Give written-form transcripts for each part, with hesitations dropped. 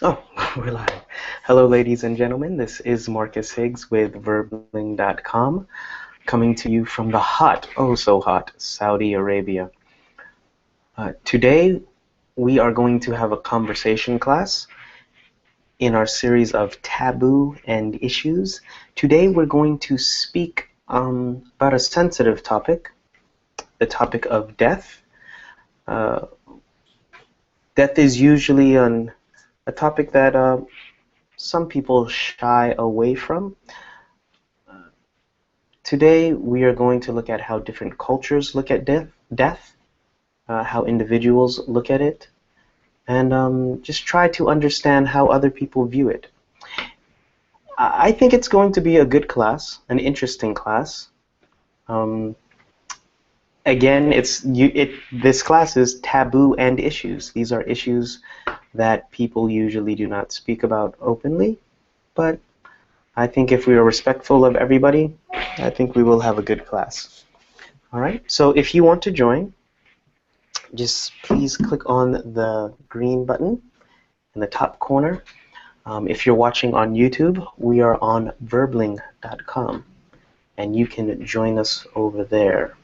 Oh, we're live. Hello, ladies and gentlemen. This is Marcus Higgs with Verbling.com, coming to you from the hot, oh so hot, Saudi Arabia. Today, we are going to have a conversation class in our series of taboo and issues. Today, we're going to speak about a sensitive topic, the topic of death. Uh, Death is usually a topic that some people shy away from. Today, we are going to look at how different cultures look at death, how individuals look at it, and just try to understand how other people view it. I think it's going to be a good class, an interesting class. Um, Again, this class is taboo and issues. These are issues that people usually do not speak about openly, but I think if we are respectful of everybody, I think we will have a good class. All right, so if you want to join, just please click on the green button in the top corner. If you're watching on YouTube, we are on verbling.com, and you can join us over there.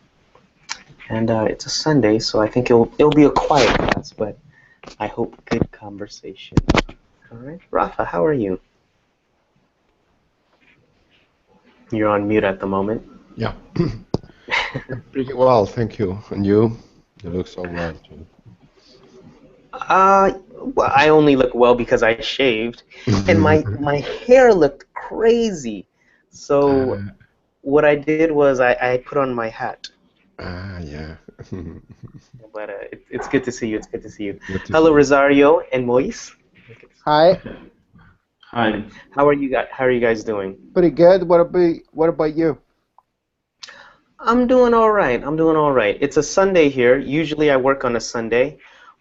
And it's a Sunday, so I think it'll be a quiet class, but I hope good conversation. All right, Rafa, how are you? You're on mute at the moment. Yeah. Pretty well, thank you. And you? You look so well too. Well, I only look well because I shaved, and my hair looked crazy. So what I did was I put on my hat. Yeah. But it's good to see you. It's good to see you. Good to Hello, see you. Rosario and Moise. Hi, Hi. How are you guys doing? pretty good. What about you? I'm doing all right. I'm doing all right. It's a Sunday here. Usually I work on a Sunday,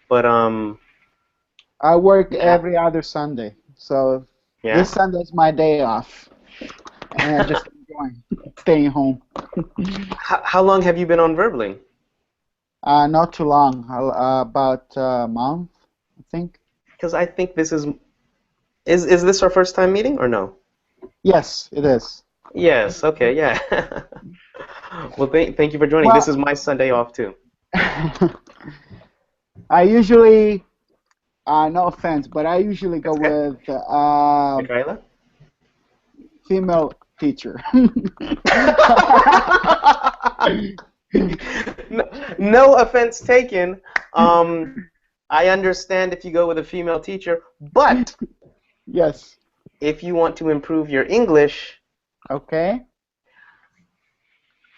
but I work ha- every other Sunday, so yeah. this Sunday is my day off, and I just enjoying staying home. How long have you been on Verbling? Not too long, about a month, I think. Because I think this is this our first time meeting or no? Yes, it is. Yes. Okay. Yeah. Well, thank you for joining. This Well, is my Sunday off too. I usually, no offense, but I usually go That's okay. with Michaela? female teacher. No offense taken. I understand if you go with a female teacher, but Yes. if you want to improve your English, Okay.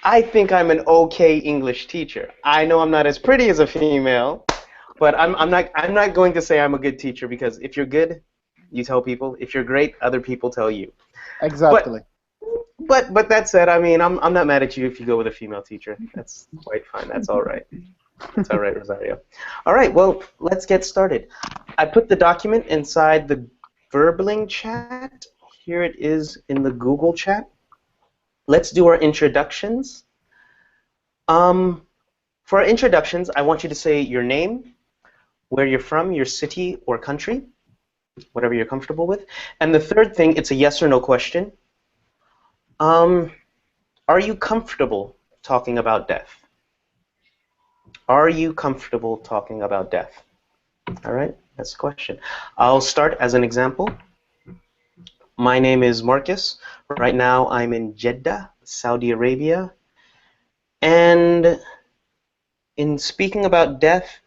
I think I'm an okay English teacher. I know I'm not as pretty as a female, but I'm not going to say I'm a good teacher because if you're good, you tell people. If you're great, other people tell you. But Exactly. but that said, I mean, I'm not mad at you if you go with a female teacher. That's quite fine. That's all right. That's all right, Rosario. All right, well, let's get started. I put the document inside the Verbling chat. Here it is in the Google chat. Let's do our introductions. For our introductions, I want you to say your name, where you're from, your city or country, whatever you're comfortable with. And the third thing, it's a yes or no question. Um, are you comfortable talking about death? Are you comfortable talking about death? All right, that's the question. I'll start as an example. My name is Marcus. Right now I'm in Jeddah, Saudi Arabia. And in speaking about death,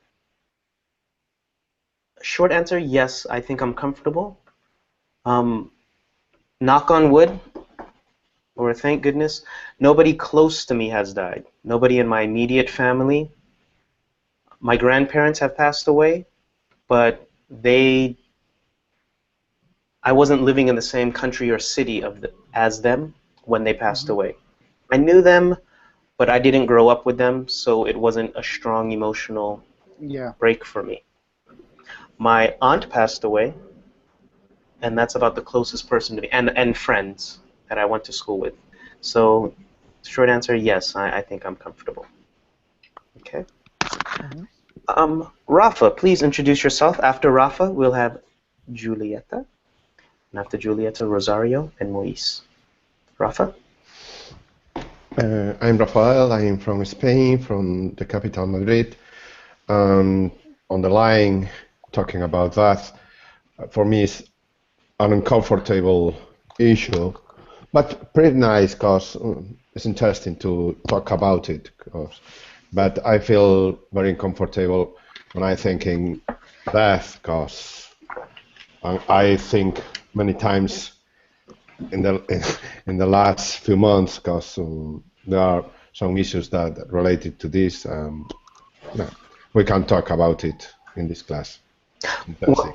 short answer, yes, I think I'm comfortable. Knock on wood, or thank goodness, nobody close to me has died. Nobody in my immediate family. My grandparents have passed away, but I wasn't living in the same country or city as them when they passed Mhm. away. I knew them, but I didn't grow up with them, so it wasn't a strong emotional Yeah. break for me. My aunt passed away, and that's about the closest person to me, and friends that I went to school with. So, short answer, yes, I think I'm comfortable. Okay. Mhm. Rafa, please introduce yourself. After Rafa, we'll have Julieta. And after Julieta, Rosario and Moise. Rafa? I'm Rafael. I'm from Spain, from the capital, Madrid. On the line, talking about that, for me, it's an uncomfortable issue, but pretty nice because it's interesting to talk about it. But I feel very uncomfortable when I think in death, because I think many times in the last few months, because there are some issues that related to this. Yeah, we can talk about it in this class. Interesting.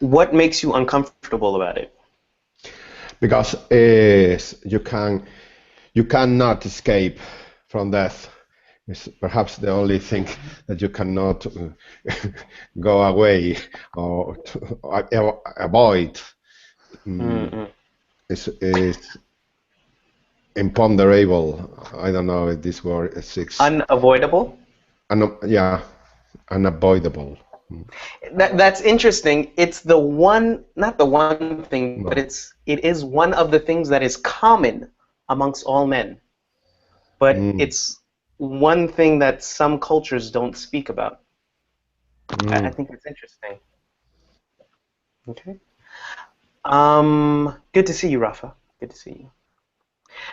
What makes you uncomfortable about it? Because you cannot escape from death. It's perhaps the only thing that you cannot go away or avoid. Is imponderable. I don't know if this word is Unavoidable? Yeah, unavoidable. That's interesting. It's the one, not the one thing, No. but it is one of the things that is common amongst all men. But it's one thing that some cultures don't speak about. I think it's interesting. Okay. Good to see you, Rafa. Good to see you.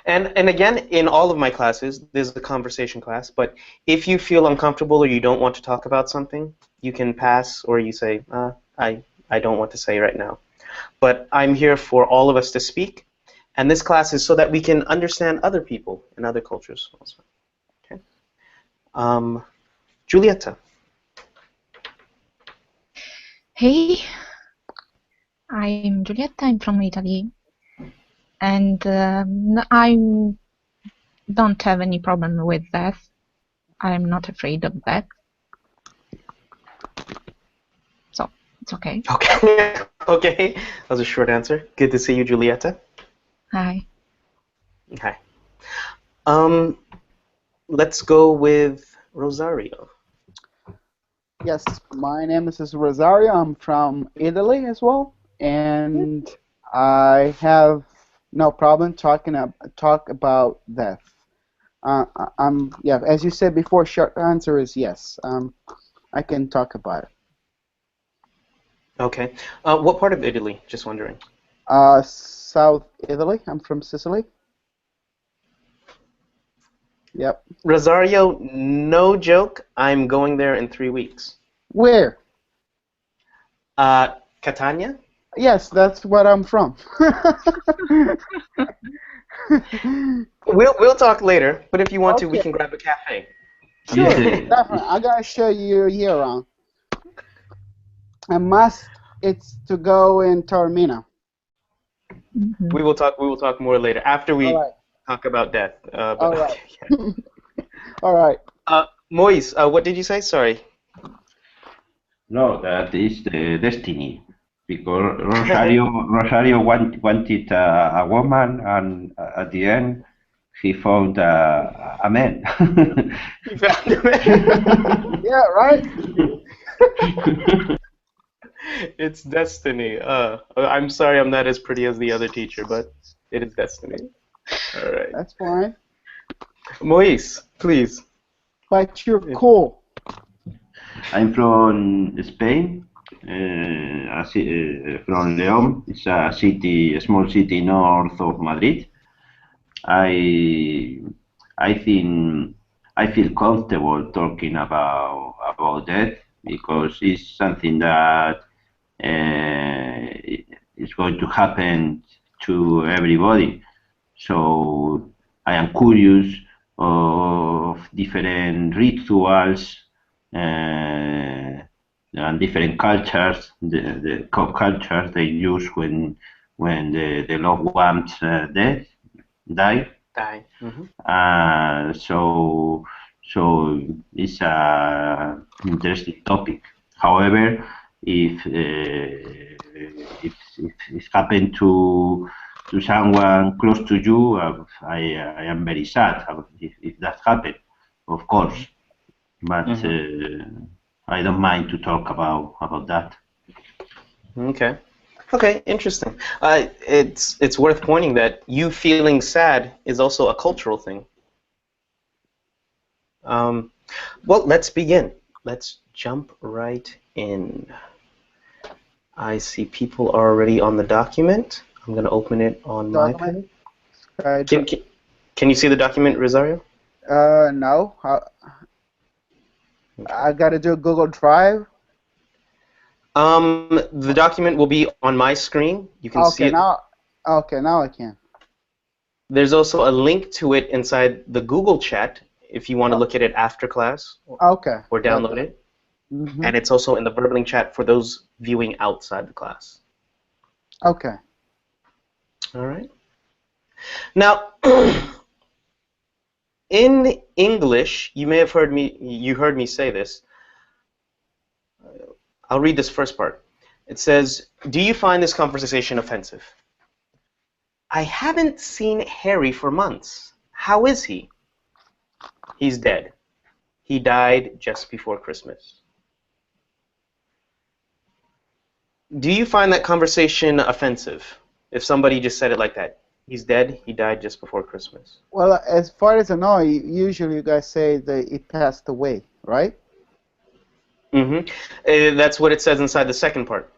And again, in all of my classes, there's a conversation class, but if you feel uncomfortable or you don't want to talk about something, you can pass or you say, I don't want to say right now. But I'm here for all of us to speak, and this class is so that we can understand other people and other cultures also. Okay. Giulietta. Hey, I'm Giulietta, I'm from Italy, and I don't have any problem with death. I'm not afraid of death. So, it's okay. Okay. Okay. That was a short answer. Good to see you, Giulietta. Hi. Hi. Let's go with Rosario. Yes, my name is Rosario. I'm from Italy as well, and I have no problem talk about death. Yeah, as you said before, short answer is yes. I can talk about it. Okay. What part of Italy? Just wondering. South Italy. I'm from Sicily. Yep. Rosario, no joke. I'm going there in 3 weeks. Where? Catania? Yes, that's what I'm from. We'll talk later, but if you want to, we Okay. can grab a cafe. Sure, definitely. I gotta show you year round. It's to go in Taormina. Mhm. We will talk more later after we All right. talk about death. But All right. okay, All right. Moise, what did you say? Sorry. No, that is the destiny. Because Rosario wanted a woman, and at the end, he found a man. You found it. Yeah, right? It's destiny. I'm sorry I'm not as pretty as the other teacher, but it is destiny. All right. That's fine. Moise, please. But you're cool. I'm from Spain, from León. It's a small city north of Madrid. I think I feel comfortable talking about that because it's something that is going to happen to everybody. So I am curious of different rituals and different cultures, the cultures they use when the loved ones die. Die. So it's a interesting topic. However, if it's happened to someone close to you, I am very sad if that happened, of course. But I don't mind to talk about that. Okay. Okay, interesting. It's worth pointing that you feeling sad is also a cultural thing. Um, well, let's begin. Let's jump right in. I see people are already on the document. I'm going to open it on my Document. page. Uh, Can, can, can you see the document, Rosario? no. Okay. I gotta do Google Drive. The document will be on my screen. You can see Okay, it. now. Okay, now I can. There's also a link to it inside the Google chat if you want to Oh, look at it after class okay. or download it. Mm-hmm. And it's also in the Verbling chat for those viewing outside the class. Okay. All right. Now, in English, you heard me say this. I'll read this first part. It says, "Do you find this conversation offensive? I haven't seen Harry for months. How is he? He's dead. He died just before Christmas." Do you find that conversation offensive? If somebody just said it like that, he's dead, he died just before Christmas. Well, as far as I know, usually you guys say that it passed away, right? Mm-hmm. That's what it says inside the second part,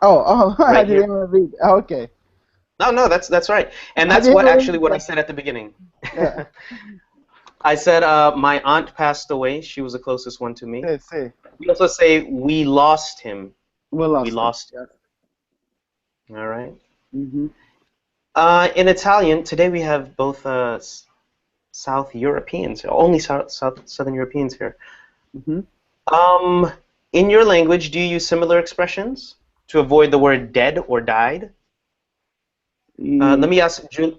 Oh, I right didn't here. even read. Okay. No, that's right, and I that's didn't what read actually what I that. said at the beginning. Yeah. I said my aunt passed away. She was the closest one to me. See. We also say we lost him. We We lost him. lost Yeah. him. All right. Mm-hmm. In Italian, today we have both South Europeans, only Southern Europeans here. Mm-hmm. Um, in your language, do you use similar expressions to avoid the word dead or died? Let me ask Jul.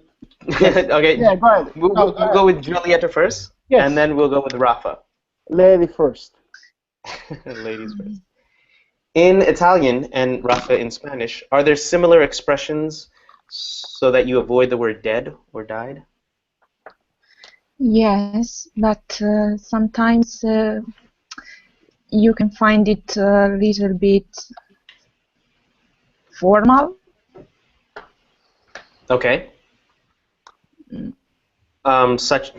Yes. Okay, Yeah, go ahead. we'll, No, we'll go we'll ahead. go with Julieta first, and Yes. then we'll go with Rafa. Lady first. Ladies first. In Italian and Rafa in Spanish, are there similar expressions so that you avoid the word dead or died? Yes, but sometimes you can find it a little bit formal. Okay. Mm.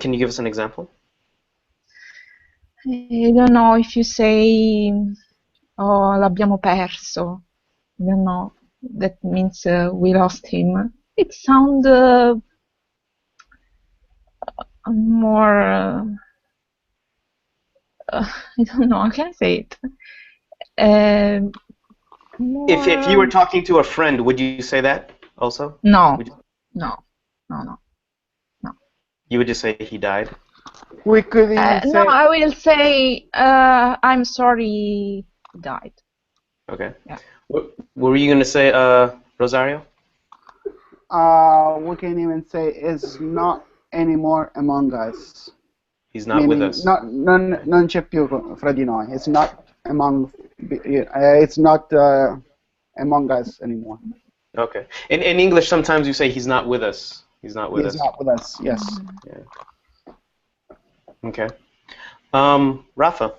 Can you give us an example? I don't know if you say, oh, l'abbiamo perso. I don't know. That means we lost him. It sounds more. I don't know. How can I say it? If you were More. talking to a friend, would you say that also? No, Would you, no, no. you would just say he died? We could even No, say. I will say I'm sorry he died. Okay. Yeah. What were you gonna say, Rosario? We can even say it's not anymore among us. He's not with Meaning, us. non c'è più fra di noi. It's not among. It's not among us anymore. Okay. In English, sometimes you say he's not with us. He's not with He's us. not with us. Yes. Yeah. Okay. Rafa.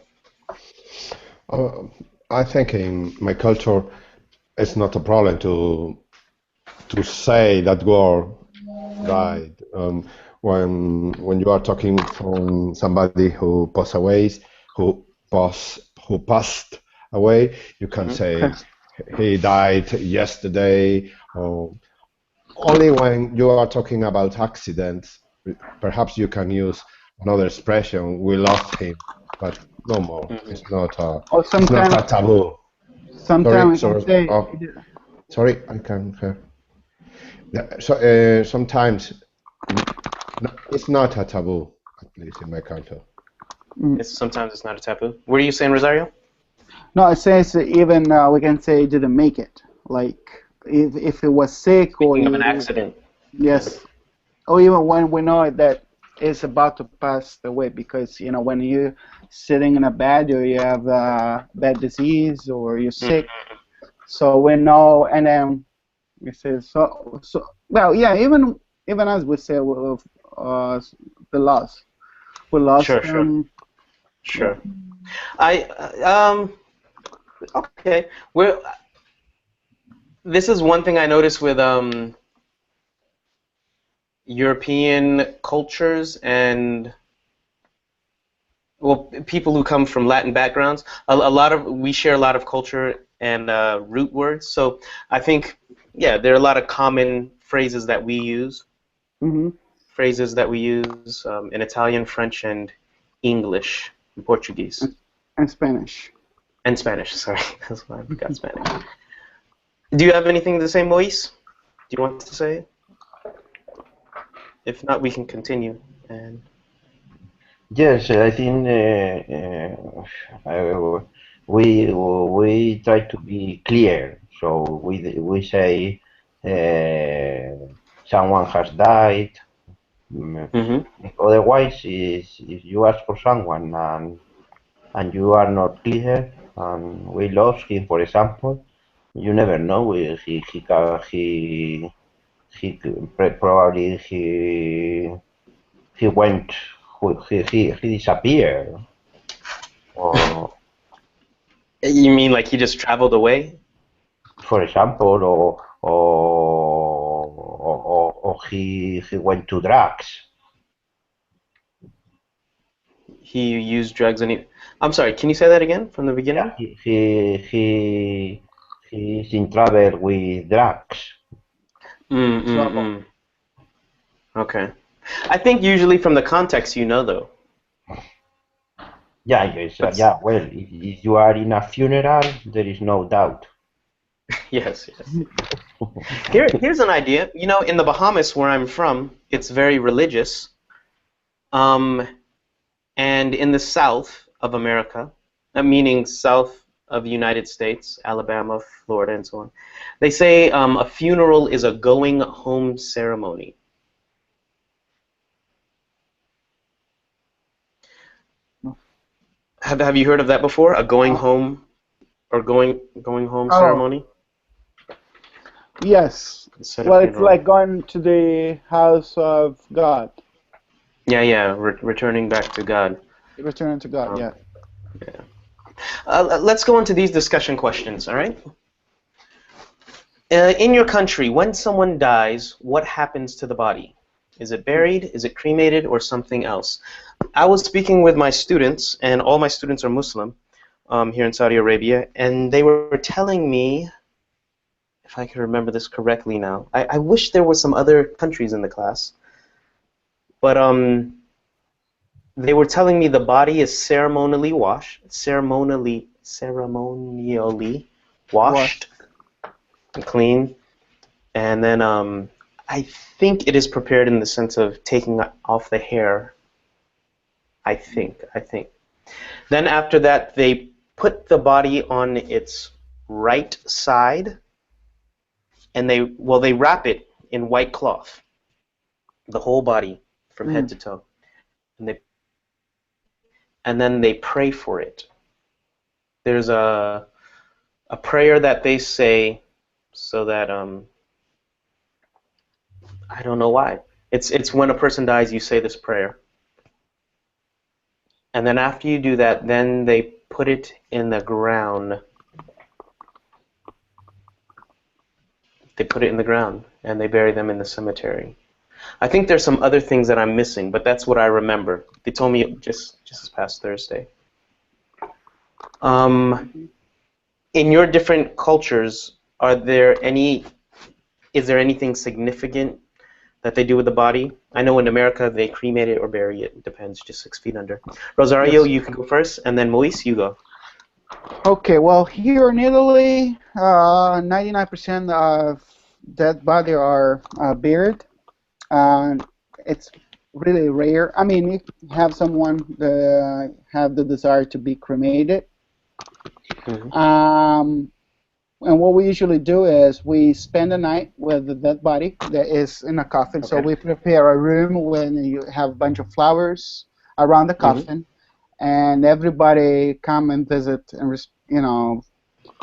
Uh, I think in my culture, it's not a problem to say that word died. When you are talking from somebody who passed away, who passed away, you can say he died yesterday. Or only when you are talking about accidents, perhaps you can use another expression. We lost him, but no more. Mhm. Or It's not sometimes, a taboo. sometimes we can Sorry. say. Oh, sorry, I can hear. Yeah, so sometimes it's not a taboo, at least in my culture. Sometimes it's not a taboo. What are you saying, Rosario? No, it says even we can say didn't make it. Like if it was sick or Speaking of an accident. yes, or even when we know that it's about to pass away, because when you're sitting in a bed or you have a bad disease or you're sick, so we know, and then we say so. Well, yeah, even as we say the loss, we lost Sure, them. sure. I okay. Well, this is one thing I noticed with European cultures and well, people who come from Latin backgrounds. A lot of we share a lot of culture and root words. So I think, yeah, there are a lot of common phrases that we use. Mm-hmm. Phrases that we use in Italian, French, and English, and Portuguese, And Spanish. and Spanish. Sorry, that's why I forgot Spanish. Do you have anything to say, Moise? Do you want to say it? If not, we can continue. And Yes, I think we try to be clear. So we say someone has died. mm-hmm. Otherwise, if you ask for someone and you are not clear, and we lost him, for example, you never know. Probably he went he disappeared, or You mean like he just traveled away? for example, or he went to drugs. He used drugs and he. I'm sorry. Can you say that again from the beginning? Yeah, he's in trouble with drugs. Mm. Okay. I think usually from the context, you know, though. Yeah, yes, That's, yeah. Well, if you are in a funeral, there is no doubt. yes. Here's an idea. You know, in the Bahamas, where I'm from, it's very religious. And in the South of America, meaning South of the United States, Alabama, Florida, and so on, they say a funeral is a going home ceremony. Have you heard of that before? A going home or going home ceremony? Yes. Instead Well, of it's like going to the house of God. Yeah, returning back to God. Returning to God, yeah. Let's go into these discussion questions, all right? In your country, when someone dies, what happens to the body? Is it buried, is it cremated, or something else? I was speaking with my students, and all my students are Muslim here in Saudi Arabia, and they were telling me, if I can remember this correctly now, I wish there were some other countries in the class, but they were telling me the body is ceremonially washed and clean, and then I think it is prepared in the sense of taking off the hair. I think. Then after that, they put the body on its right side, and they wrap it in white cloth, the whole body from head to toe, and then they pray for it. There's a prayer that they say so that I don't know why. It's when a person dies, you say this prayer. And then after you do that, then they put it in the ground. They put it in the ground, and they bury them in the cemetery. I think there's some other things that I'm missing, but that's what I remember. They told me just this past Thursday. In your different cultures, is there anything significant that they do with the body? I know in America they cremate it or bury it. It depends, just 6 feet under. Rosario, you can go first, and then Moise, you go. Okay, well, here in Italy, 99% of dead body are buried. It's really rare. I mean, you have someone that have the desire to be cremated. Mm-hmm. And what we usually do is we spend the night with the dead body that is in a coffin. Okay. So we prepare a room when you have a bunch of flowers around the coffin, and everybody come and visit and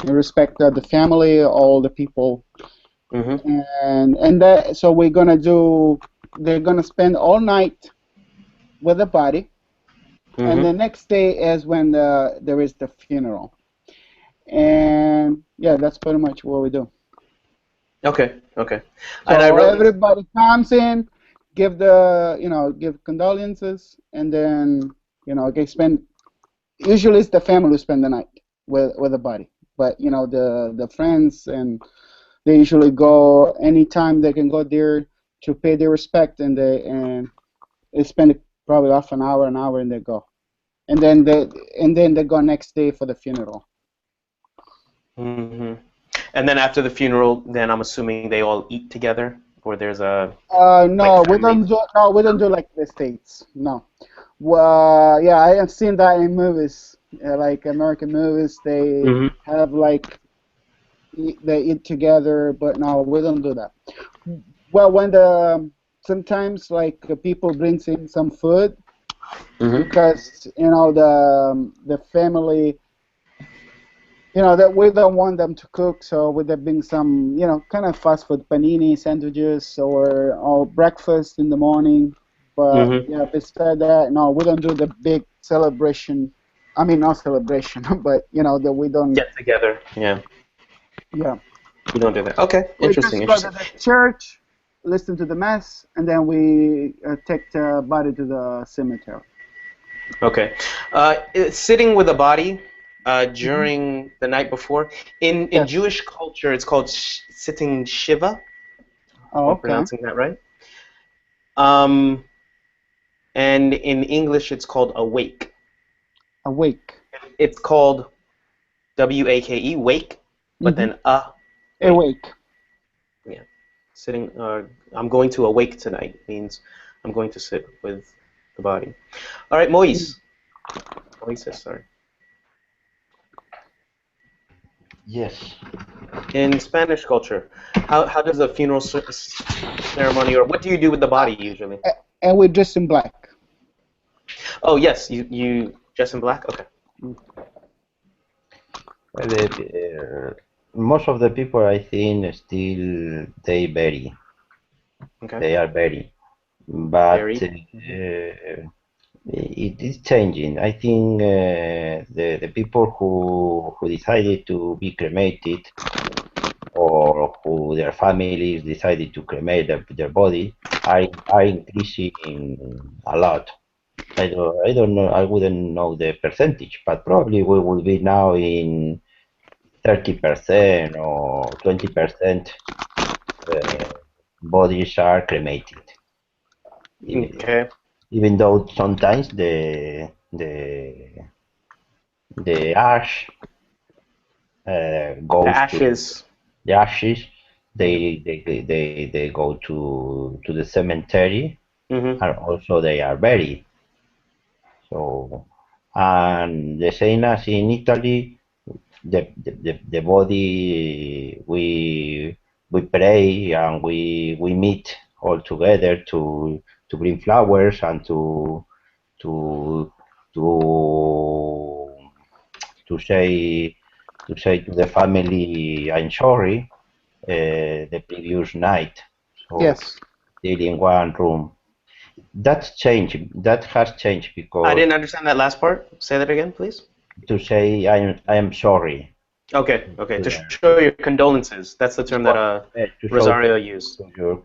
respect the family, all the people, and that. So we're gonna do. They're gonna spend all night with the body, and the next day is when there is the funeral. And yeah, that's pretty much what we do. Okay, okay. And I So wrote. everybody comes in, give the give condolences, and then they spend. Usually, it's the family who spend the night with the body, but the friends, and they usually go anytime they can go there to pay their respect, and they spend probably half an hour, and they go, and then they go next day for the funeral. Hmm. And then after the funeral, then I'm assuming they all eat together, or there's a like No, we family. don't do no, we don't do like the States. No. Well, yeah, I have seen that in movies, like American movies. They Hmm. have like they eat together, but no, we don't do that. Well, when the sometimes like people brings in some food Hmm. because the family that we don't want them to cook, so would there bring some kind of fast food panini sandwiches or breakfast in the morning. But Hmm. yeah, besides that, no, we don't do the big celebration. I mean, not celebration, but that we don't. Get together. Yeah, Yeah, you don't do that. Okay, we interesting, just go interesting. to the church, listen to the mass, and then we take the body to the cemetery. Okay. Sitting with a body Hmm. during the night before. In Yes. Jewish culture, it's called sitting shiva. If Oh, I'm okay. pronouncing that right. Um, and in English, it's called awake. Awake. It's called wake, wake, but Hmm. then wake. Awake. Yeah. Sitting. I'm going to awake tonight means I'm going to sit with the body. All right, Mm. Moises, sorry. Yes. In Spanish culture, how does a funeral ceremony, or what do you do with the body usually? And we dress in black. Oh yes, you dress in black. Okay. Mm. Well, most of the people, I think, still Okay. they are very, but Buried. it is changing. I think the people who decided to be cremated or who their families decided to cremate their body are increasing a lot. I don't know. I wouldn't know the percentage, but probably we will be now in 30% or 20% bodies are cremated. Even, Okay. even though sometimes the ash The goes to ashes. the ashes, Yeah. they go to the cemetery, Mhm. and also they are buried. So, and the same as in Italy, the body we pray and we meet all together to bring flowers and to to to say to the family I'm sorry the previous night. So Yes. still in one room. That's changed. That has changed I because didn't understand that last part. Say that again, please. to say I am sorry Okay. Okay. to To their show your condolences. That's the term that to show Rosario used. your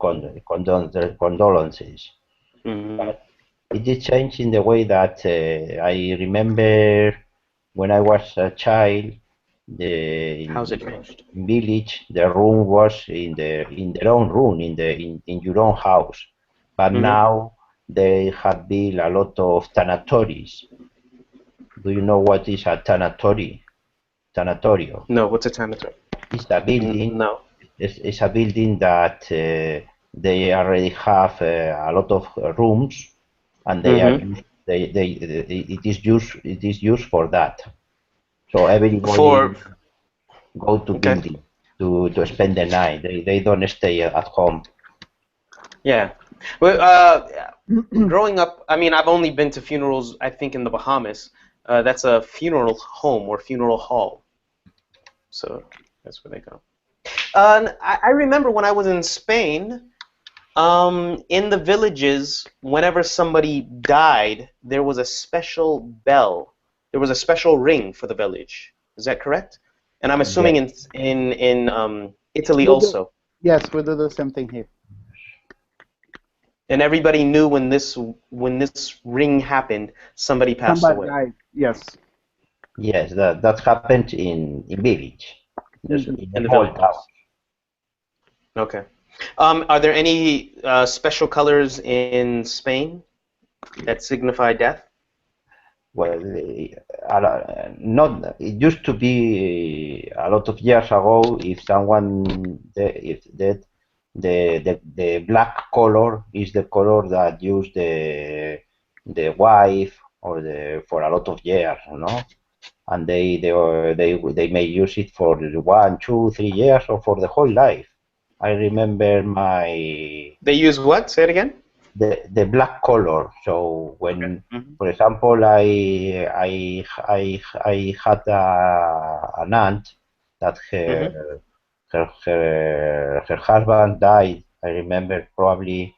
condolences. Mhm. But it did change in the way that I remember when I was a child, How's it changed? in village, the room was in their own room, in your own house. But Mhm. now they have built a lot of tanatories. Do you know what is a tanatory? Tanatorio. No. What's a tanator? It's a building. No. It's a building that they already have a lot of rooms, and they are Mhm. used. It is used for that. So everybody For go to okay. building to spend the night. They don't stay at home. Yeah. Well, growing up, I mean, I've only been to funerals, I think, in the Bahamas. That's a funeral home or funeral hall. So that's where they go. And I remember when I was in Spain, in the villages, whenever somebody died, there was a special bell. There was a special ring for the village. Is that correct? And I'm assuming Yes, in Italy We do also. Yes, we do the same thing here. And everybody knew when this ring happened, somebody passed Somebody away. died. Yes. Yes, that happened in village, Mhm. in In the the whole town. villages. Okay. Are there any special colors in Spain that signify death? Well, not. It used to be a lot of years ago. If someone if dead, the black color is the color that used the wife or the for a lot of years, you know. And they may use it for 1, 2, 3 years or for the whole life. I remember They use what? Say it again. the black color. So Okay. when, Mm-hmm. for example, I had an aunt that Mm-hmm. her husband died. I remember probably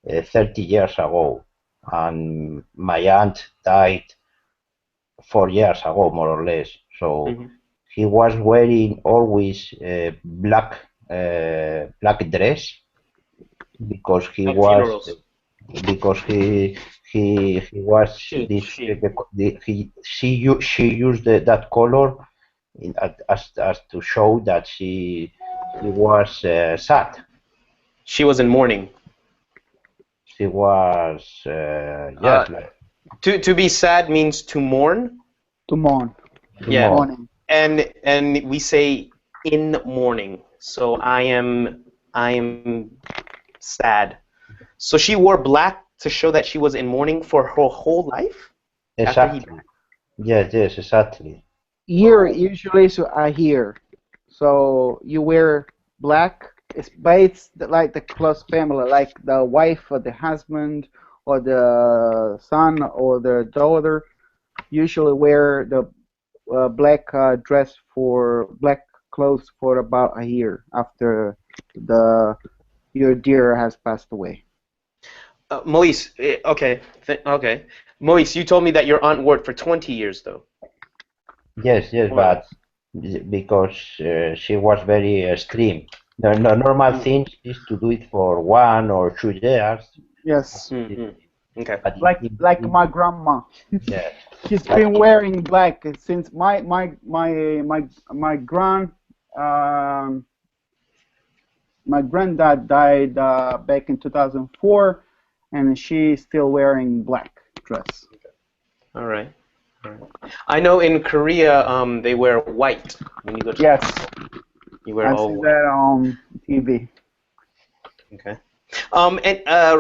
30 years ago, and my aunt died 4 years ago, more or less. So Mm-hmm. he was wearing always black dress because he At was funerals. because he was this She. she used that color as to show that she was sad. She was in mourning. She was Uh, yes, like to be sad means to mourn. To mourn. to Yeah. mourn. Morning. And we say in mourning. So I am sad. So she wore black to show that she was in mourning for her whole life after he Exactly. died. Yes, exactly. Here usually so I hear. So you wear black. But it's like the close family, like the wife or the husband or the son or the daughter usually wear the black dress for black clothes for about a year after the your dear has passed away. Moise, okay. Moise, you told me that your aunt worked for 20 years, though, Yes, more or but less. because she was very extreme. The normal thing is to do it for 1 or 2 years. Yes, Mm-hmm. Okay. But like my grandma. yes, She's but been wearing black since my um, my granddad died back in 2004, and she's still wearing black dress. All right. All right. I know in Korea, they wear white when you go to the Yes, temple. You wear I've all seen white. that on TV. Okay. And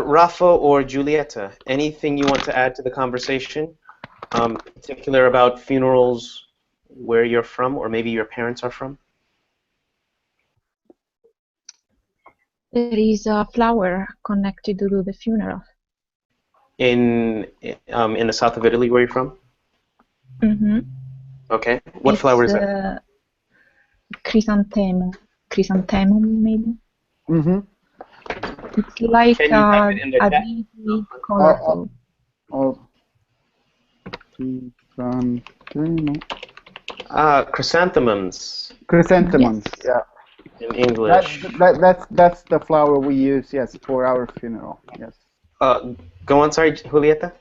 Rafa or Julieta, anything you want to add to the conversation? Particular about funerals, where you're from, or maybe your parents are from? There is a flower connected to the funeral. In the south of Italy, where you're from? Mm-hmm. Okay. What flower is that? Chrysanthemum. Chrysanthemum, maybe. Mm-hmm. It's like Can you type it in the a chat? baby colorful. Oh, Chrysanthemums chrysanthemums. Yes. Yeah, in English. that's the flower we use. Yes, for our funeral. Yes. Go on, sorry, Julieta?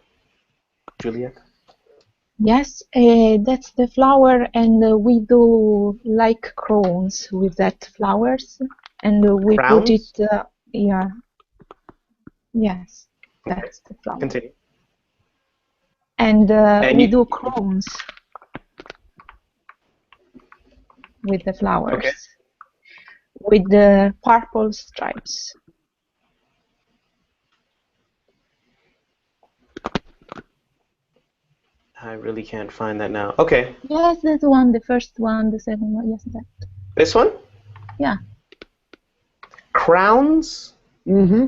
Julieta? Yes, that's the flower, and we do like crowns with that flowers, and we put it. Crowns? Yeah. Yes, Okay. that's the flower. Continue. And And we you, do crowns with the flowers, okay. with the purple stripes. I really can't find that now. Okay. Yes, that's one, the first one, the second one. Yes, that. This one? Yeah. Crowns? Mm-hmm.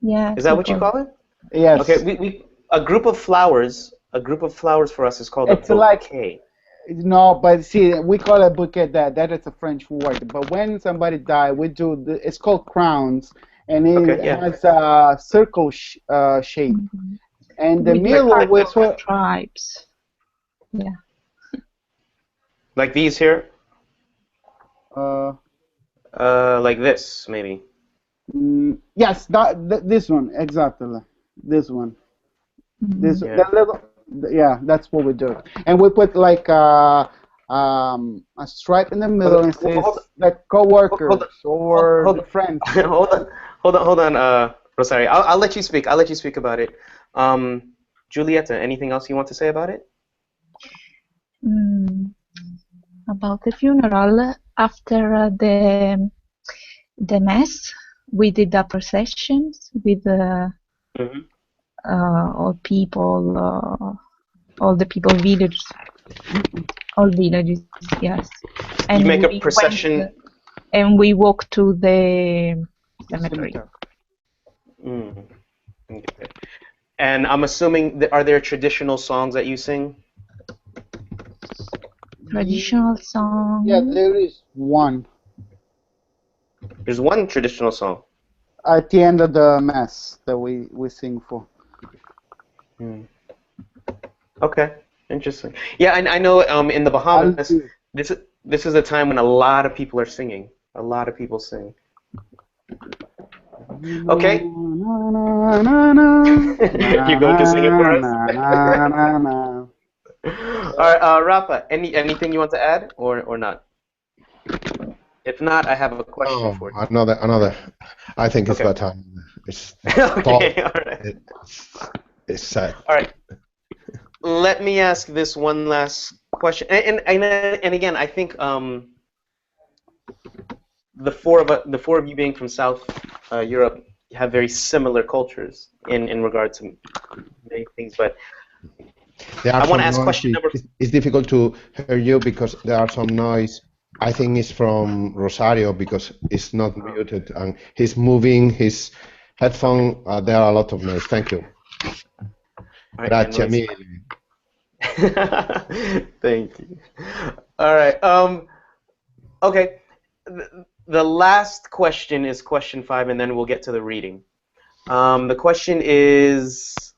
Yes. Is that what you call it? Yes. Okay, we a group of flowers for us is called a It's like bouquet. no, but see, we call it bouquet. That is a French word. But when somebody died, we do it's called crowns, and Okay, it yeah. has a circle shape. Mm-hmm. And the With middle was purple stripes. Yeah. Like these here? Like this, maybe. Yes, this one exactly. This one. This Yeah. yeah, that's what we do. And we put like a stripe in the Hold middle and on, says hold the hold coworkers on, or hold the on, friends. hold on, Rosario. I'll let you speak. I'll let you speak about it. Julieta, anything else you want to say about it? Mm, about the funeral, after the mass, we did the processions with Hmm. all the people, villages, all villages, yes. You make And a we went procession. and we walked to the cemetery. Cemetery. Mm, okay. And I'm assuming are there traditional songs that you sing? Traditional Yeah, song. there is one There's one traditional song. at the end of the mass that we sing for. Hmm. Okay, interesting. Yeah, I know. In the Bahamas, Hallelujah. this is a time when a lot of people are singing. A lot of people sing. Na, Okay, na, na, na, you're na, going to sing it for na, us. na, na, na, na. All right, Rafa. Anything you want to add or not? If not, I have a question Oh, for you. another. I think it's Okay. better. It's thought. Okay. All right. It's sad. All right. Let me ask this one last question. And again, I think the four of you being from South Europe have very similar cultures in regard to many things. But There are I want to some ask noise. question number. It's difficult to hear you because there are some noise. I think it's from Rosario because it's not muted and he's moving his headphone. There are a lot of noise. Thank you. All right, yeah, Grazie noise. mille. Thank you. All right. Okay. The last question is question 5, and then we'll get to the reading. The question is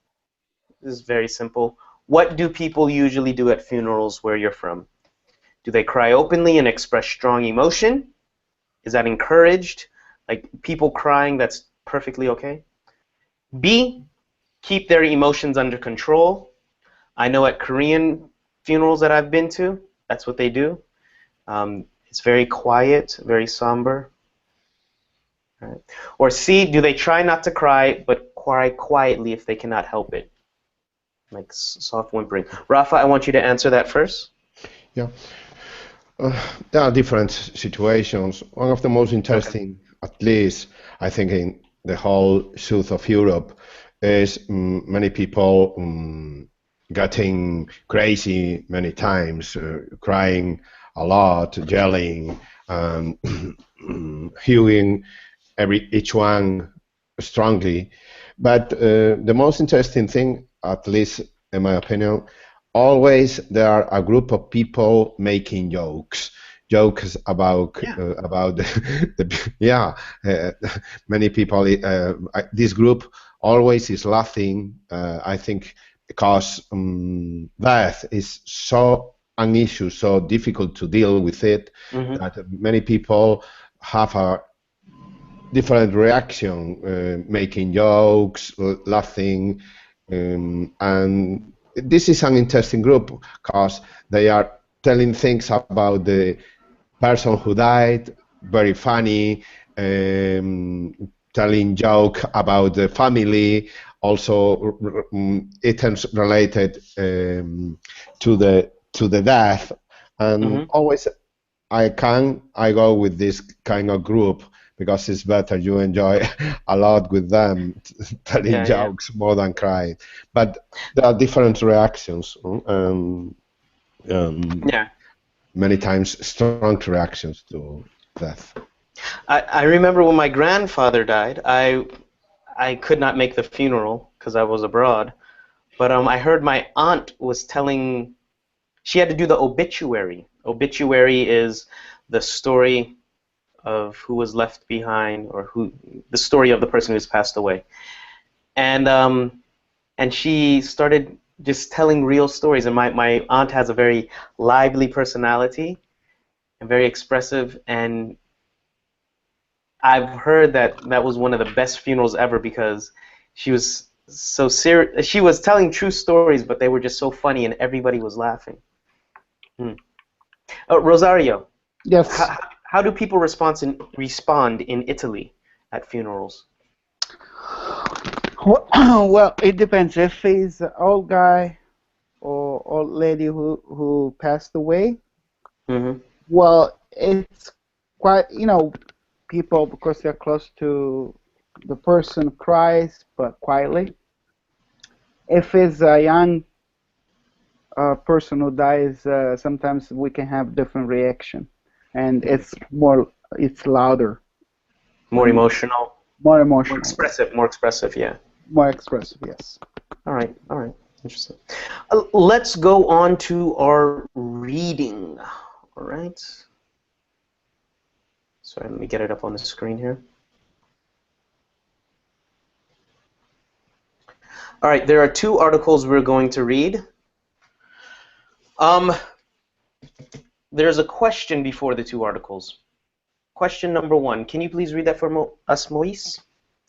very simple. What do people usually do at funerals where you're from? Do they cry openly and express strong emotion? Is that encouraged? Like people crying, that's perfectly okay. B, keep their emotions under control. I know at Korean funerals that I've been to, that's what they do. It's very quiet, very somber. Right. Or C, do they try not to cry, but cry quietly if they cannot help it? Like soft whimpering. Rafa, I want you to answer that first. Yeah. There are different situations. One of the most Okay. interesting, at least I think in the whole south of Europe, is many people getting crazy many times, crying a lot, yelling, and hewing each one strongly. But the most interesting thing, at least in my opinion, always there are a group of people making jokes Yeah. about yeah, uh, many people. This group always is laughing. I think because death is so an issue, so difficult to deal with it, Mm-hmm. that many people have a different reaction, making jokes, laughing, and this is an interesting group because they are telling things about the person who died, very funny, telling joke about the family, also items related to the death, and Mm-hmm. always I go with this kind of group because it's better. You enjoy a lot with them, telling Yeah, yeah. jokes more than crying. But there are different reactions. Um, Yeah. Many times strong reactions to death. I remember when my grandfather died, I could not make the funeral because I was abroad. But I heard my aunt was telling she had to do the obituary. Obituary is the story of who was left behind or who the story of the person who's passed away. And she started just telling real stories. And my aunt has a very lively personality and very expressive. And I've heard that that was one of the best funerals ever because she was so serious. She was telling true stories, but they were just so funny, and everybody was laughing. Rosario, Yes. how do people respond in Italy at funerals? Well, it depends. If he's an old guy or old lady who passed away, Mm-hmm. well, it's quite, people, because they're close to the person, cries, but quietly. If it's a young person who dies, sometimes we can have different reaction, and it's louder, More emotional, more more emotional, expressive, yeah. more expressive. Yes. All right, interesting. Let's go on to our reading. All right. Sorry, let me get it up on the screen here. All right, there are two articles we're going to read. There's a question before the two articles. Question number 1. Can you please read that for us, Moises?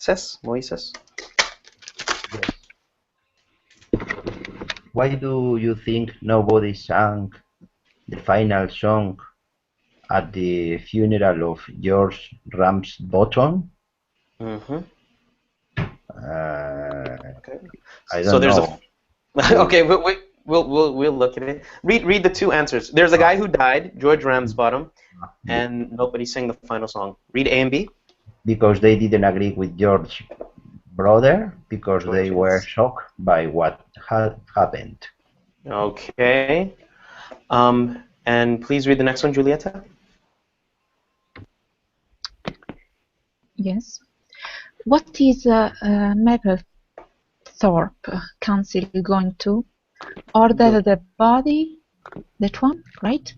Moises? Yes. Why do you think nobody sang the final song at the funeral of George Ramsbottom? Mm-hmm. Okay. I So don't there's know. okay, we'll look at it. Read the two answers. There's a guy who died, George Ramsbottom, and nobody sang the final song. Read A and B. Because they didn't agree with George's brother, because they were George's. shocked by what had happened. Okay. And please read the next one, Julieta. Yes. What is Mapplethorpe Council going to order the body? That one, right?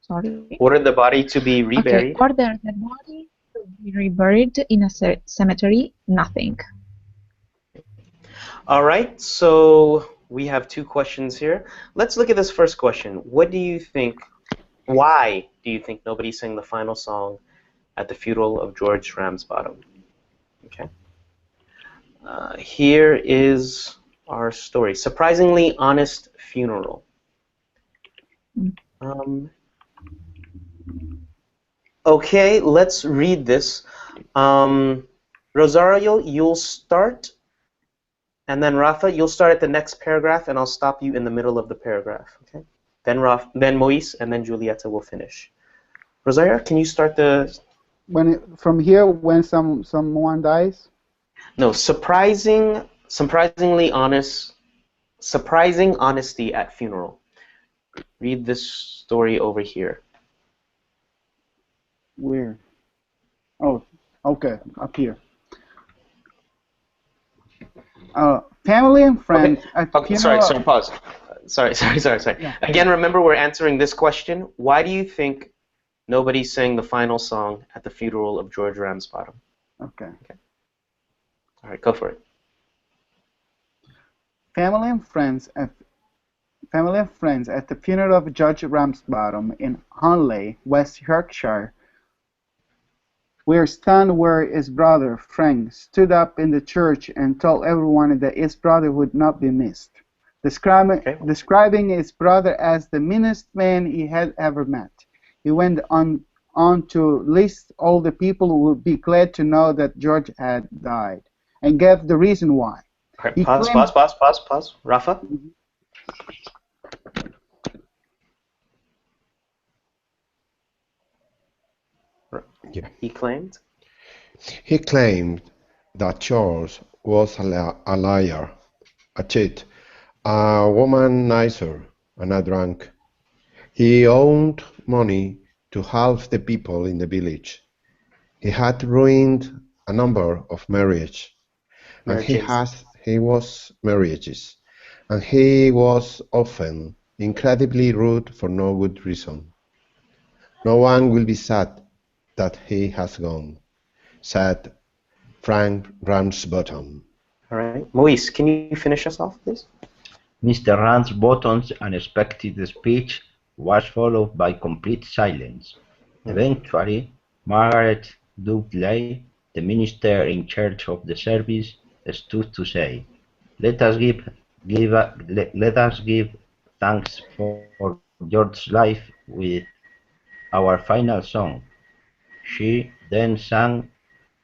Sorry. Order the body to be Okay. reburied. Order the body to be reburied in a cemetery. Nothing. All right. So we have two questions here. Let's look at this first question. What do you think? Why do you think nobody sang the final song at the funeral of George Ramsbottom? Okay. Here is our story. Surprisingly honest funeral. Okay, let's read this. Rosario, you'll start, and then Rafa, you'll start at the next paragraph, and I'll stop you in the middle of the paragraph. Okay. Then Moise, and then Julieta will finish. Rosario, can you start the? From here, when someone dies. No, surprising honesty at funeral. Read this story over here. Where? Oh, okay, up here. Family and friends. Okay, sorry, pause. Sorry. Yeah. Again, remember we're answering this question. Why do you think nobody sang the final song at the funeral of George Ramsbottom? Okay. All right, go for it. Family and friends at the funeral of Judge Ramsbottom in Hunley, West Yorkshire, were stunned where his brother, Frank, stood up in the church and told everyone that his brother would not be missed, describing his brother as the meanest man he had ever met. He went on to list all the people who would be glad to know that George had died, and gave the reason why. Okay, pause. Rafa? Yeah. He claimed that Charles was a liar, a cheat, a womanizer, and a drunk. He owed money to half the people in the village. He had ruined a number of marriages, and he was often incredibly rude for no good reason. No one will be sad that he has gone, said Frank Ramsbottom. All right. Moise, can you finish us off, please? Mr. Ramsbottom's unexpected speech was followed by complete silence. Eventually, Margaret Dudley, the minister in charge of the service, stood to say, "Let us give thanks for George's life with our final song." She then sang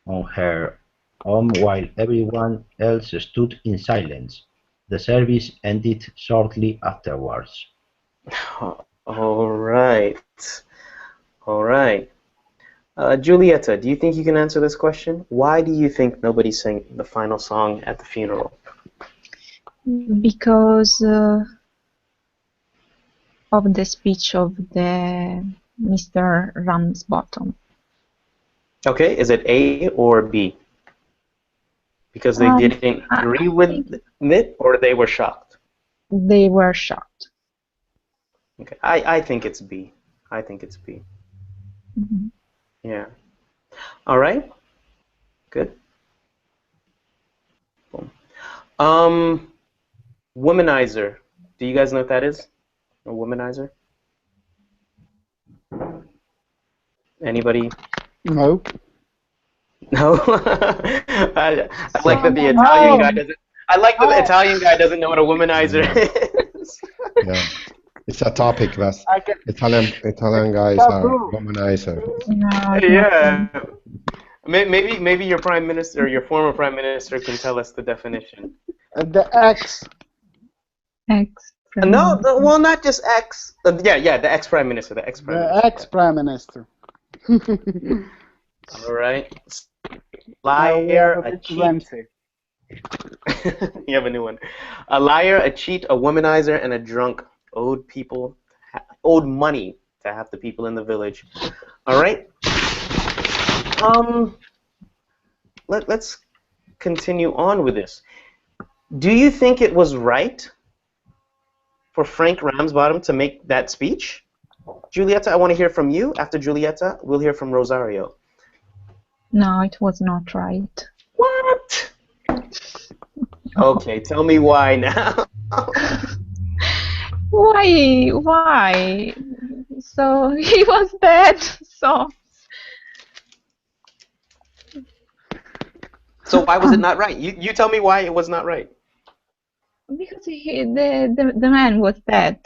on her own while everyone else stood in silence. The service ended shortly afterwards. All right. All right. Julieta, do you think you can answer this question? Why do you think nobody sang the final song at the funeral? Because of the speech of the Mr. Ramsbottom. Okay, is it A or B? Because they didn't agree with it, or they were shocked? They were shocked. Okay, I think it's B. I think it's B. Mm-hmm. Yeah. All right. Good. Boom. Womanizer. Do you guys know what that is? A womanizer? Anybody? No. No. I like that the Italian guy doesn't. I like that the Italian guy doesn't know what a womanizer is. Yeah, it's a topic that I can. Italian guys are Taboo. womanizer. No, Yeah. Maybe your prime minister, your former prime minister, can tell us the definition. The X. No, well, not just ex. Yeah, the ex-prime minister, the ex-prime The minister. ex-prime minister. All right. Now we Liar, have a Big cheat. Ramsey. You have a new one. A liar, a cheat, a womanizer, and a drunk owed money to half the people in the village. All right. Let's continue on with this. Do you think it was right for Frank Ramsbottom to make that speech? Julieta, I want to hear from you. After Julieta, we'll hear from Rosario. No, it was not right. What? Okay, tell me why now. Why? So he was dead. So why was it not right? You tell me why it was not right. Because the man was dead.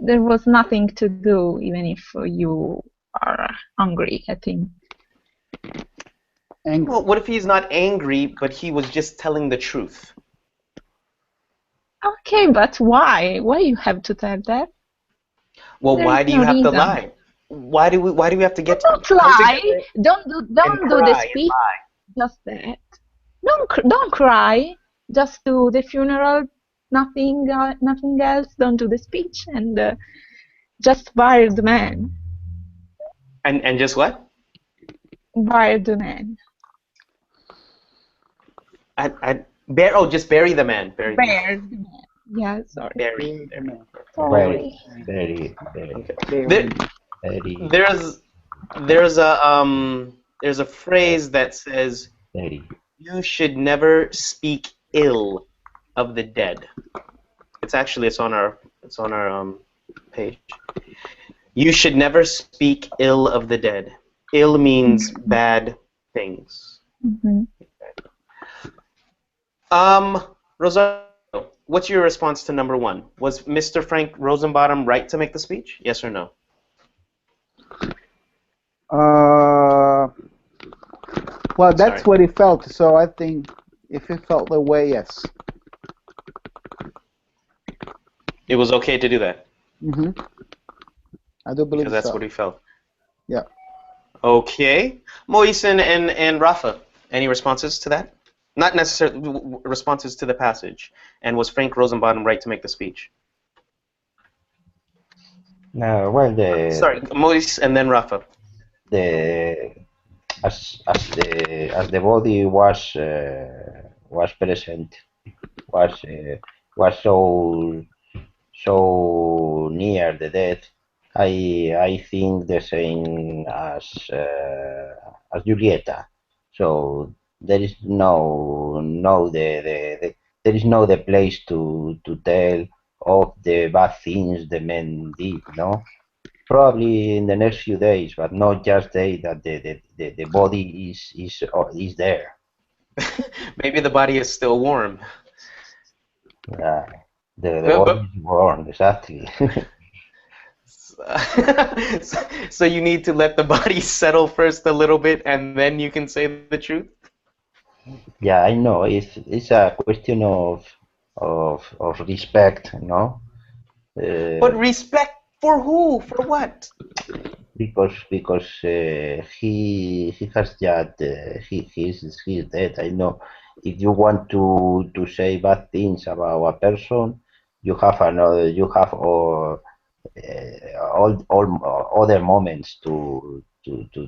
There was nothing to do, even if you are angry at him. Angry. Well, what if he's not angry, but he was just telling the truth? Okay, but why? Why you have to tell that? Well, There why is do no you have to reason. lie? Why do we have to get Don't come lie. together Don't do and the cry and speech. lie? Just that. Don't cry. Just do the funeral. Nothing else. Don't do the speech and just bury the man. And just what? Bury the man. Just bury the man. Bury the man. Bury the man. Yeah, sorry. Bury. Sorry. Very. Okay. There's a phrase that says you should never speak ill of the dead. It's on our page. You should never speak ill of the dead. Ill means bad things. Mm-hmm. Rosario, what's your response to number one? Was Mr. Frank Rosenbottom right to make the speech? Yes or no? Well, that's what he felt. So I think if he felt the way, yes. It was okay to do that. Mm-hmm. I do believe Because that's so. what he felt. Yeah. Okay. Moise and Rafa, any responses to that? Not necessarily responses to the passage. And was Frank Rosenbottom right to make the speech? No, well, Sorry, Moise and then Rafa. As the body was present, was so near the death, I think the same as Julieta. So there is there is no the place to tell of the bad things the men did, no. probably in the next few days, but not just day that the body is there. Maybe the body is still warm. Uh, the But, body is warm, exactly. so you need to let the body settle first a little bit, and then you can say the truth. Yeah, I know. It's a question of respect, you know. But respect for who? For what? Because he has just he's dead. I know. If you want to say bad things about a person, you have all other moments to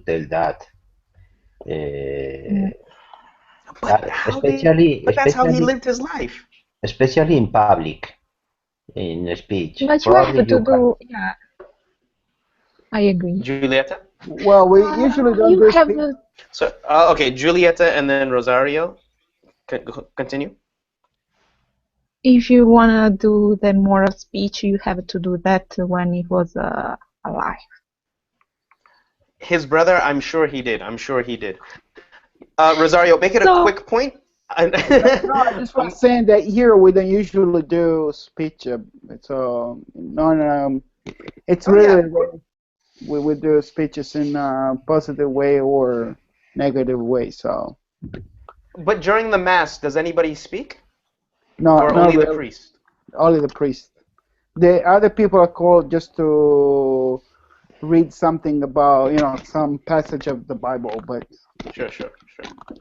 tell that. But but that's how he lived his life. Especially in public, in speech. But you Probably have to you can. do, yeah, I agree. Julieta? Well, we usually don't You do have, So, okay, Julieta and then Rosario. Continue. if you wanna do the moral speech, you have to do that when he was alive. His brother, I'm sure he did. I'm sure he did. Rosario, make it a So- quick point. No, I just was saying that here we don't usually do speech. So no, it's really we would do speeches in a positive way or negative way. So But during the mass, does anybody speak? no, Or not only the really. priest? Only the priest. The other people are called just to read something about some passage of the Bible, but Sure.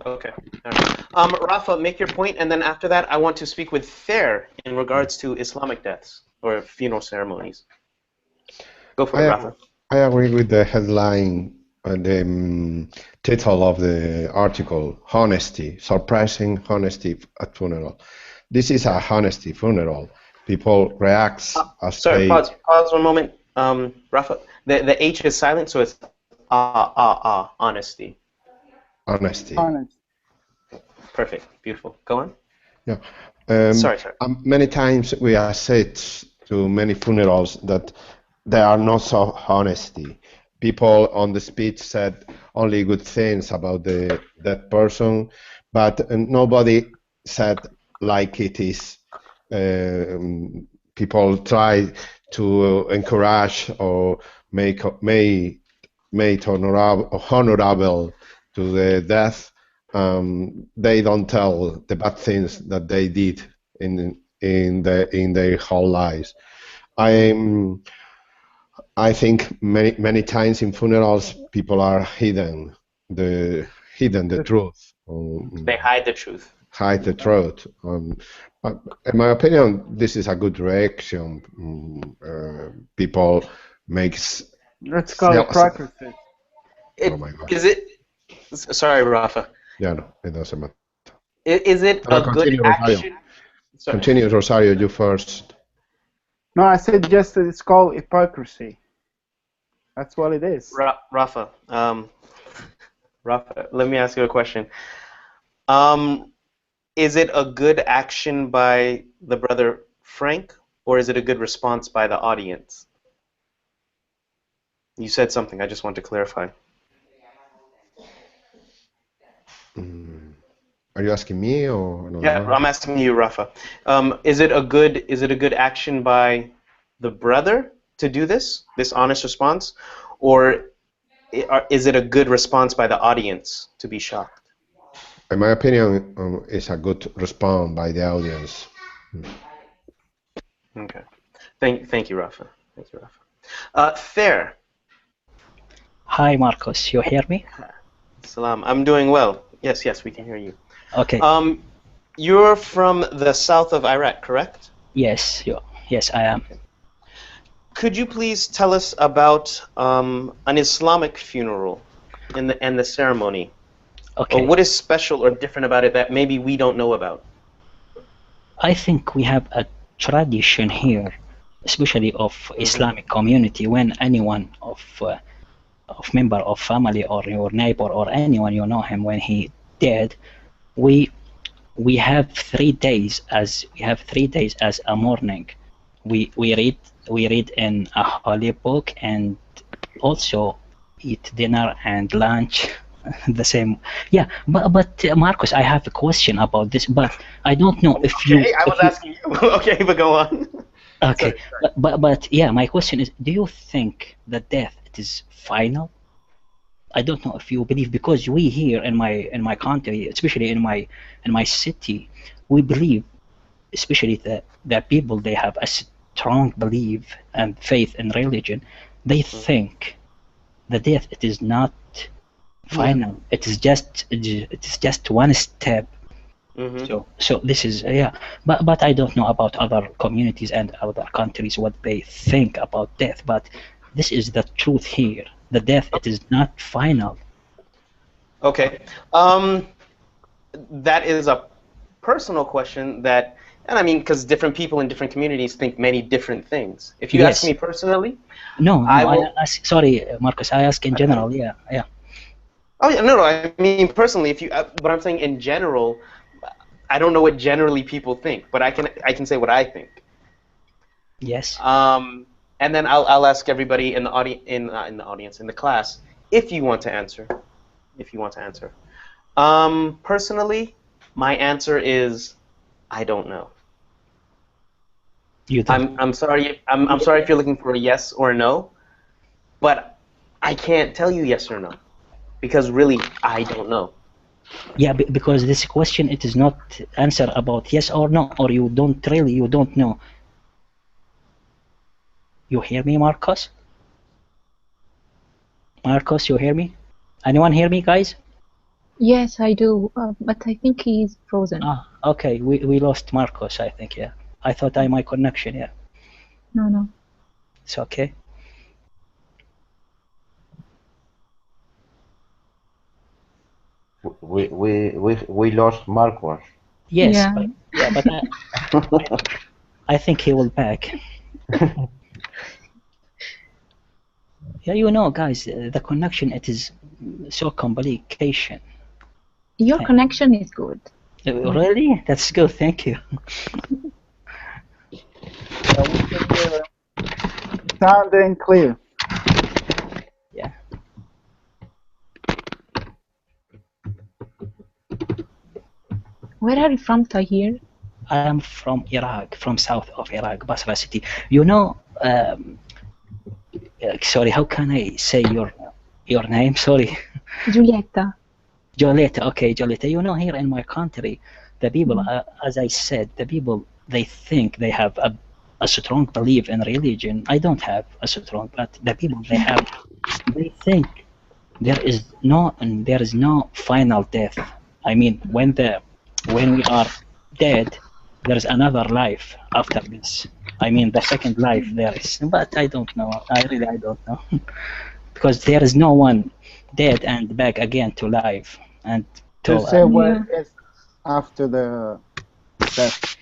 Okay. All right. Rafa, make your point, and then after that, I want to speak with Fair in regards to Islamic deaths or funeral ceremonies. Go for it, Rafa. I agree with the headline and the title of the article, Honesty, Surprising Honesty at Funeral. This is a honesty funeral. People react as Sorry, they... pause 1 moment. Rafa, the H is silent, so it's honesty. Honesty. honest. Perfect. Beautiful. Go on. Yeah. Sorry. Many times we are said to many funerals that there are not so honesty. People on the speech said only good things about that person, but nobody said like it is. People try to encourage or make honorable to the death. They don't tell the bad things that they did in their whole lives. I think many times in funerals people are hidden the truth. They hide the truth. Hide the truth. In my opinion, this is a good reaction. People makes. Let's call it hypocrisy. Oh my God. Is it? Sorry, Rafa. Yeah, no, it doesn't matter. Is it a good action? Sorry. Continue, Rosario. You first. No, I said just that it's called hypocrisy. That's what it is. Rafa, Rafa, let me ask you a question. Is it a good action by the brother Frank, or is it a good response by the audience? You said something. I just want to clarify. Are you asking me or no? Yeah, I'm asking you, Rafa. Is it a good action by the brother to do this honest response, or is it a good response by the audience to be shocked? In my opinion, it's a good response by the audience. Okay. Thank you, Rafa. Thank you, Rafa. Fair. Hi, Marcos. You hear me? Salam. I'm doing well. Yes, we can hear you. Okay. You're from the south of Iraq, correct? Yes, yes, I am. Okay. Could you please tell us about an Islamic funeral and the ceremony? Okay. Or what is special or different about it that maybe we don't know about? I think we have a tradition here, especially of Islamic community, when anyone of member of family or your neighbor or anyone you know him when he dead, we have 3 days as a mourning. We read we read in a holy book and also eat dinner and lunch the same. Yeah, but Marcus, I have a question about this, but I don't know if you Okay, I was asking you. Okay, but go on. okay, Sorry. but yeah, my question is, do you think that death it is final? I don't know if you believe, because we here in my country, especially in my city, we believe, especially the people, they have a strong belief and faith in religion. They think the death it is not Yeah. final. It is just one step. Mm-hmm. So this is yeah, but I don't know about other communities and other countries what they think about death. But this is the truth here. The death it is not final. Okay. That is a personal question that, and I mean, because different people in different communities think many different things. If you ask Yes. me personally, No, I no. I will. ask, sorry, Marcus. I ask in general. Yeah, yeah. Oh yeah, no, no. I mean personally, if you, but I'm saying in general, I don't know what generally people think, but I can say what I think. Yes. And then I'll ask everybody in the audience in the class if you want to answer. If you want to answer. Personally, my answer is I don't know. You don't. I'm sorry. I'm sorry if you're looking for a yes or a no, but I can't tell you yes or no because really I don't know. Yeah, because this question it is not answer about yes or no, or you don't know. You hear me, Marcos? Marcos, you hear me? Anyone hear me, guys? Yes, I do, but I think he's frozen. Ah, okay. We lost Marcos, I think. Yeah. I thought I my connection. Yeah, No, no. it's okay. We lost Marcos. Yes, Yeah. but yeah, but I think he will back. Yeah, you know, guys, the connection it is so complication. Your connection is good. Really? That's good. Thank you. Yeah, we can hear sound and clear. Yeah. Where are you from, Tahir? I am from Iraq, from south of Iraq, Basra city. You know, sorry, how can I say your name? Sorry. Giulietta. Joleta, okay, Joleta. You know, here in my country, the people, Mm. as I said, the people, they think they have a strong belief in religion. I don't have a strong, but the people, they think there is no final death. I mean, when we are dead, there is another life after this. I mean, the second life there is, but I don't know. I don't know. Because there is no one dead and back again to life and to To say what Yeah. is after the death.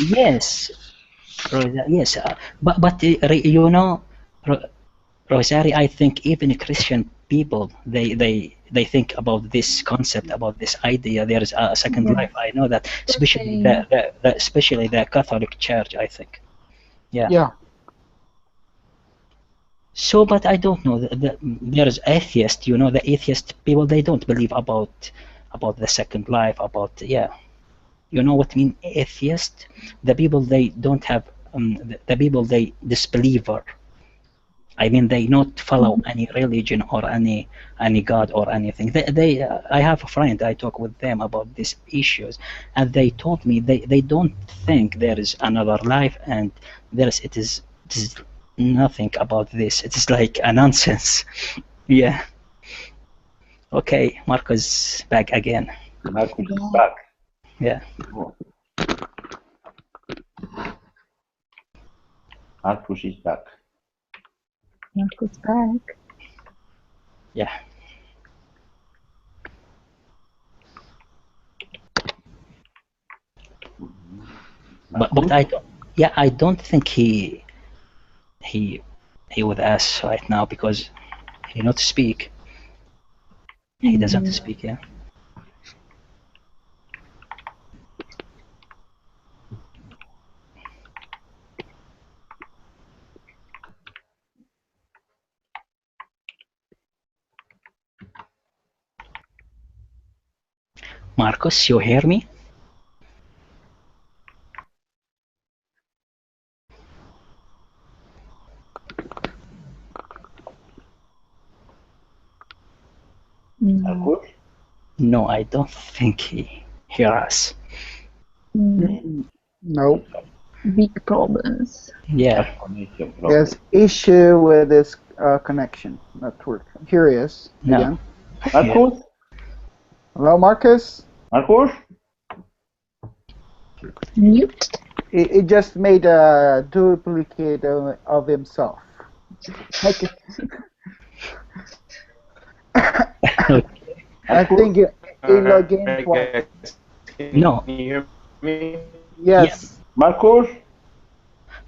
yes, yes, but you know, Rosari, I think even Christian people they think about this concept, about this idea. There is a second Yes. life. I know that, The especially same. especially the Catholic Church. I think, yeah. Yeah. So, but I don't know. There is atheist. You know, the atheist people they don't believe about the second life. About yeah, you know what I mean? Atheist. The people they don't have. The people they disbeliever. I mean, they not follow any religion or any god or anything. I have a friend. I talk with them about these issues, and they told me they don't think there is another life, and it is nothing about this. It is like a nonsense. Yeah. Okay, Marcus back again. Marcus is Yeah. back. Yeah. Marcus is back. Marcus back. Yeah. But I don't. Yeah, I don't think he he with us right now because he not speak. He doesn't Mm. speak. Yeah. Marcus, you hear me? No. No, I don't think he hear us. No. Big problems. Yeah. Connection problem. There's issue with this connection network. Here he is No. again. Marcus? Hello, Marcus. Marcus? Mute? He just made a duplicate of himself. Okay. I think he logged in twice. No. Can you hear me? Yes. Marcus?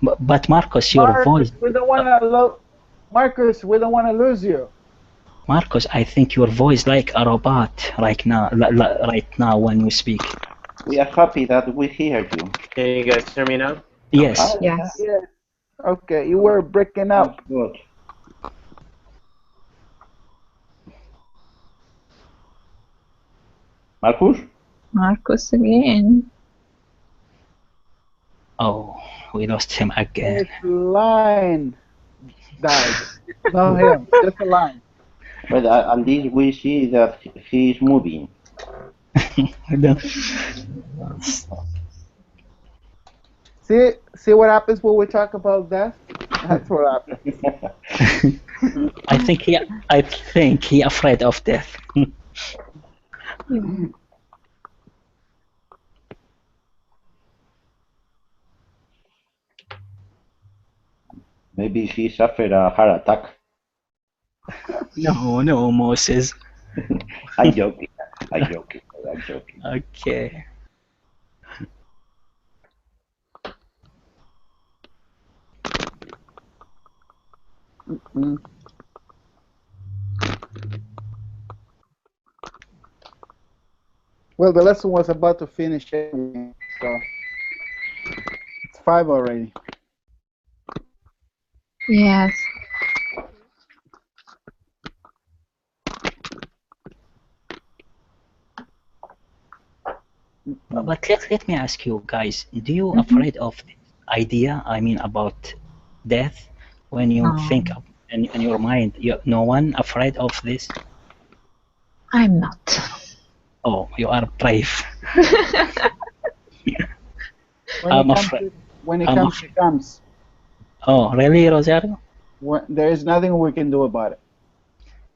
But Marcus, your Marcus, voice. we don't want to Marcus, we don't want to lose you. Marcus, I think your voice like a robot right now. Right now, when you speak. We are happy that we hear you. Can you guys hear me now? Yes. Yes. Yes. Okay, you were breaking up. Good. Marcus? Marcus again. Oh, we lost him again. His line died. Not him, just a line. But at least we see that he is moving. No. See what happens when we talk about death? That's what happens. I think he afraid of death. Maybe he suffered a heart attack. No, Moses. I'm joking. I'm joking. I'm joking. Okay. Mm. Well, the lesson was about to finish anyway, so it's 5 already. Yes. But let me ask you guys, do you afraid of the idea, I mean about death, when you think of, in your mind, no one afraid of this? I'm not. Oh, you are brave. When I'm it comes, afraid. when it I'm comes, afraid. it comes. Oh, really, Rosario? There is nothing we can do about it.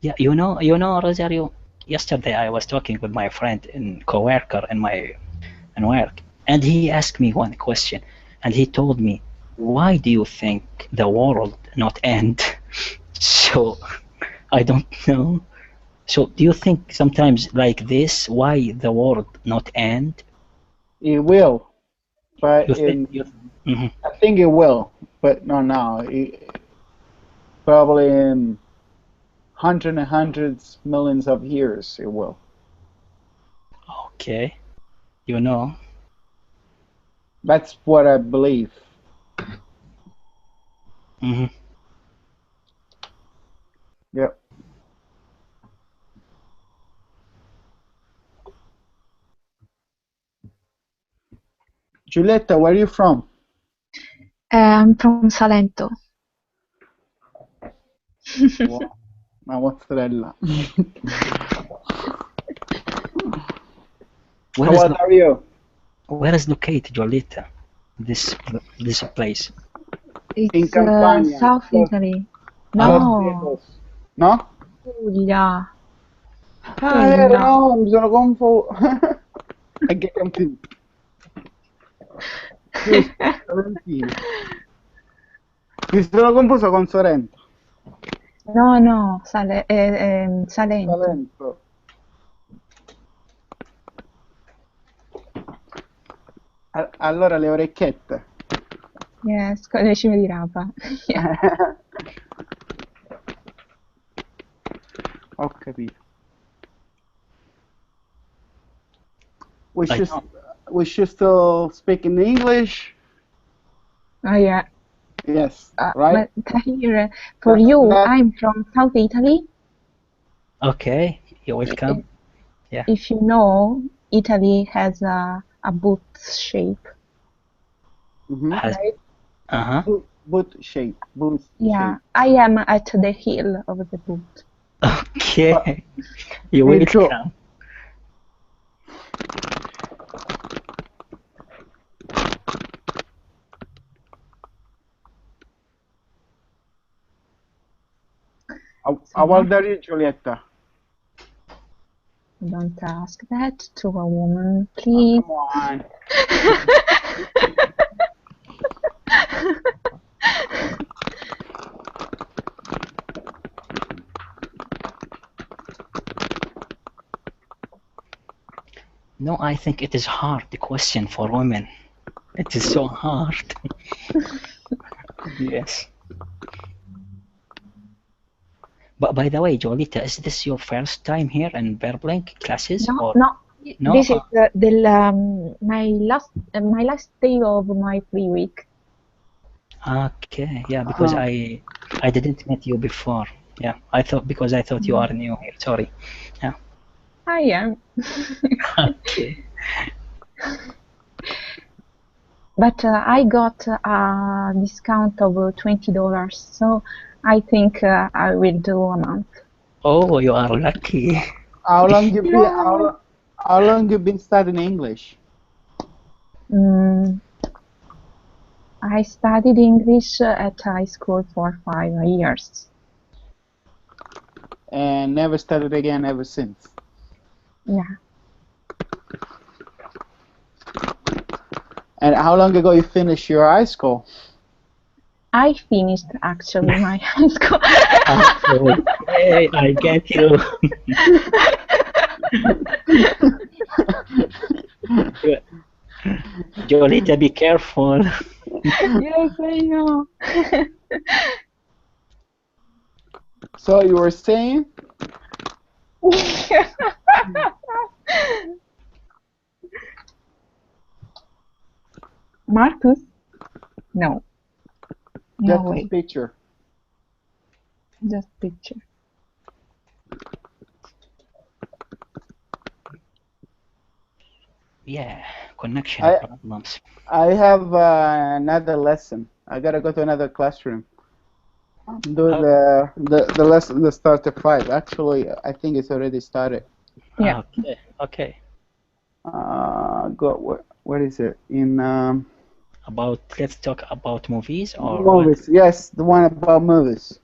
Yeah, you know, Rosario, yesterday I was talking with my friend and coworker in work, and he asked me one question, and he told me, why do you think the world not end? So, I don't know. So, do you think sometimes like this, why the world not end? It will, but You think? Mhm. I think it will, but not now. Probably in hundreds and hundreds, millions of years, it will. Okay, you know. That's what I believe. Mhm. Yep. Giulietta, where are you from? I'm from Salento. Ma mozzarella. Where How is old are you? Where is located Giulietta? This place. In It's Campania. South Los- Italy. Los No, Dedos. No? Puglia. Ah, No. no, mi sono confuso. I get confused. Sorrentino. Mi sono confuso con Sorrento. No, Salento. Salento. Allora le orecchiette. Yes, con le cime di rapa. Yeah. Ho capito. We should still speak in English. Oh, yeah. Yes, right? But here, for you, I'm from South Italy. Okay, you're welcome. Yeah. If you know, Italy has a boot shape, Has right? Boot shape. Boot Yeah, shape. I am at the heel of the boot. okay. You Me too. welcome. How old are you, Giulietta? Don't ask that to a woman, Oh, please. come on. No, I think it is hard, the question for women. It is so hard. Yes. But by the way, Jolita, is this your first time here in Verblink classes No, or no. no? This is my last day of my free week. Okay, yeah, because I didn't meet you before. Yeah, I thought you are new here. Sorry. Yeah. I am. Okay. But I got a discount of $20, so I think I will do a month. Oh, you are lucky. How long you been? Yeah. How long you been studying English? I studied English at high school for 5 years. And never studied again ever since. Yeah. And how long ago you finished your high school? I finished actually my high school. Okay, I get you. Jolita, be careful. Yes, I know. So you were saying? Marcus? No. No Just way. this picture. Just picture. Yeah, connection problems. I have another lesson. I gotta go to another classroom. Do the lesson that starts at 5. Actually, I think it's already started. Yeah. Okay. Okay. What is it? In Let's talk about movies or what? movies. Yes, the one about movies.